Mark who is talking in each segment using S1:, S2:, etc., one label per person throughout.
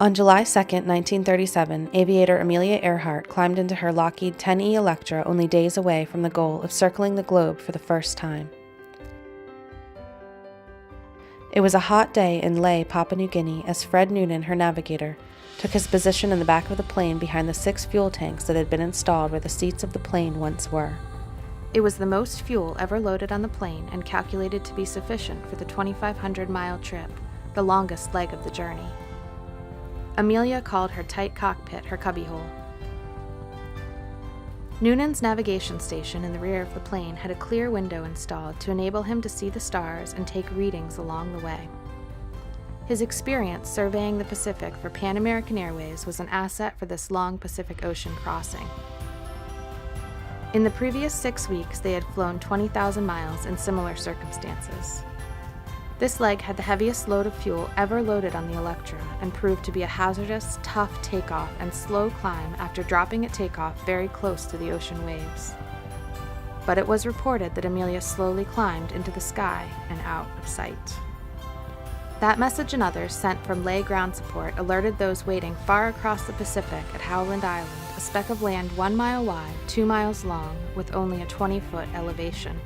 S1: On July 2, 1937, aviator Amelia Earhart climbed into her Lockheed 10E Electra only days away from the goal of circling the globe for the first time. It was a hot day in Lae, Paupa New Guinea, as Fred Noonan, her navigator, took his position in the back of the plane behind the 6 fuel tanks that had been installed where the seats of the plane once were. It was the most fuel ever loaded on the plane and calculated to be sufficient for the 2,500-mile trip, the longest leg of the journey. Amelia called her tight cockpit her cubbyhole. Noonan's navigation station in the rear of the plane had a clear window installed to enable him to see the stars and take readings along the way. His experience surveying the Pacific for Pan American Airways was an asset for this long Pacific Ocean crossing. In the previous 6 weeks, they had flown 20,000 miles in similar circumstances. This leg had the heaviest load of fuel ever loaded on the Electra and proved to be a hazardous, tough takeoff and slow climb after dropping at takeoff very close to the ocean waves. But it was reported that Amelia slowly climbed into the sky and out of sight. That message and others sent from Lae ground support alerted those waiting far across the Pacific at Howland Island, a speck of land 1 mile wide, 2 miles long, with only a 20-foot elevation,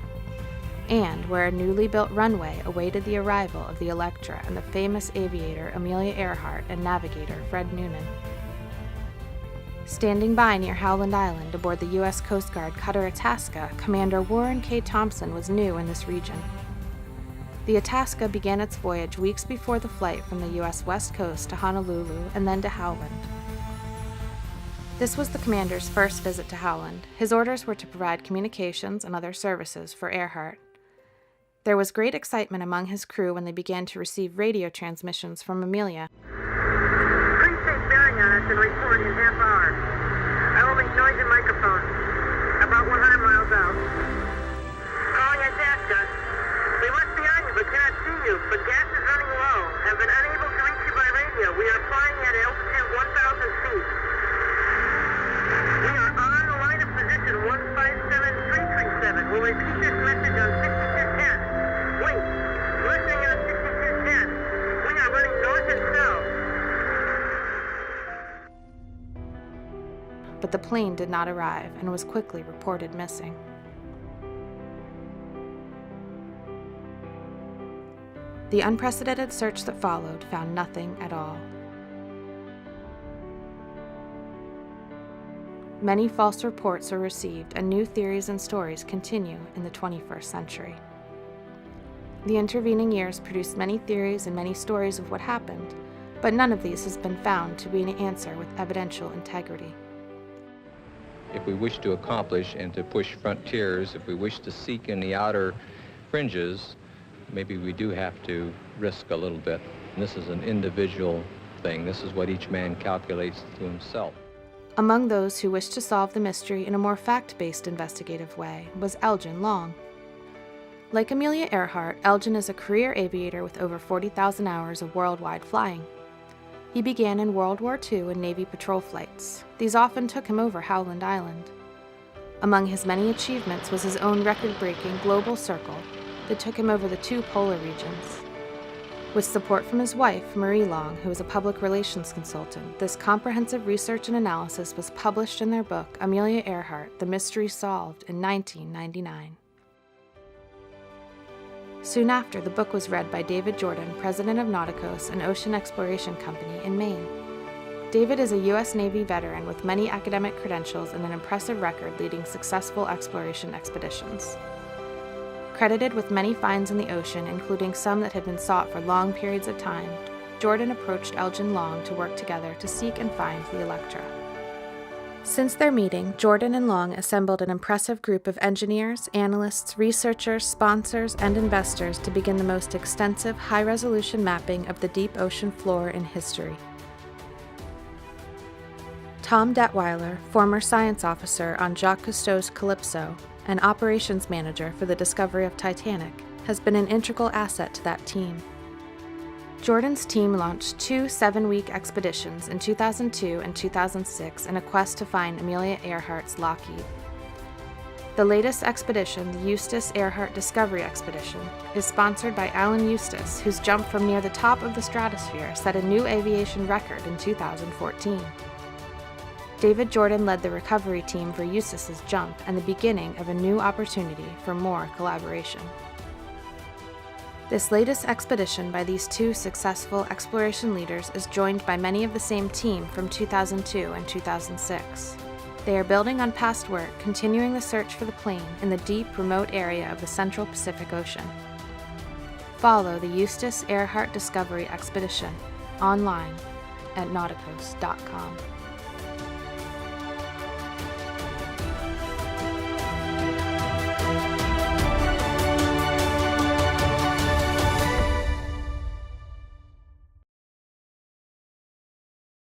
S1: and where a newly built runway awaited the arrival of the Electra and the famous aviator Amelia Earhart and navigator Fred Noonan. Standing by near Howland Island aboard the U.S. Coast Guard cutter Itasca, Commander Warren K. Thompson was new in this region. The Itasca began its voyage weeks before the flight from the U.S. West Coast to Honolulu and then to Howland. This was the commander's first visit to Howland. His orders were to provide communications and other services for Earhart. There was great excitement among his crew when they began to receive radio transmissions from Amelia.
S2: Please take bearing on us and report in half hour. I will make noise and microphones. About 100 miles out. Calling Itasca. We must be on you but cannot see you, but gas is running low. Have been unable to reach you by radio. We are flying at altitude 1,000 feet. We are on the line of position 157337. We'll repeat this message on 6210. Wait, listening on 6210. We are running north and south.
S1: But the plane did not arrive and was quickly reported missing. The unprecedented search that followed found nothing at all. Many false reports are received, and new theories and stories continue in the 21st century. The intervening years produced many theories and many stories of what happened, but none of these has been found to be an answer with evidential integrity.
S3: If we wish to accomplish and to push frontiers, if we wish to seek in the outer fringes, maybe we do have to risk a little bit. And this is an individual thing. This is what each man calculates to himself.
S1: Among those who wished to solve the mystery in a more fact-based investigative way was Elgin Long. Like Amelia Earhart, Elgin is a career aviator with over 40,000 hours of worldwide flying. He began in World War II in Navy patrol flights. These often took him over Howland Island. Among his many achievements was his own record-breaking global circle that took him over the 2 polar regions. With support from his wife, Marie Long, who was a public relations consultant, this comprehensive research and analysis was published in their book, Amelia Earhart, The Mystery Solved, in 1999. Soon after, the book was read by David Jordan, president of Nauticos, an ocean exploration company in Maine. David is a U.S. Navy veteran with many academic credentials and an impressive record leading successful exploration expeditions. Credited with many finds in the ocean, including some that had been sought for long periods of time, Jordan approached Elgin Long to work together to seek and find the Electra. Since their meeting, Jordan and Long assembled an impressive group of engineers, analysts, researchers, sponsors, and investors to begin the most extensive, high-resolution mapping of the deep ocean floor in history. Tom Detweiler, former science officer on Jacques Cousteau's Calypso and operations manager for the discovery of Titanic, has been an integral asset to that team. Jordan's team launched 2 7-week expeditions in 2002 and 2006 in a quest to find Amelia Earhart's Lockheed. The latest expedition, the Eustace Earhart Discovery Expedition, is sponsored by Alan Eustace, whose jump from near the top of the stratosphere set a new aviation record in 2014. David Jordan led the recovery team for Eustace's jump and the beginning of a new opportunity for more collaboration. This latest expedition by these two successful exploration leaders is joined by many of the same team from 2002 and 2006. They are building on past work, continuing the search for the plane in the deep, remote area of the Central Pacific Ocean. Follow the Eustace Earhart Discovery Expedition online at nauticos.com.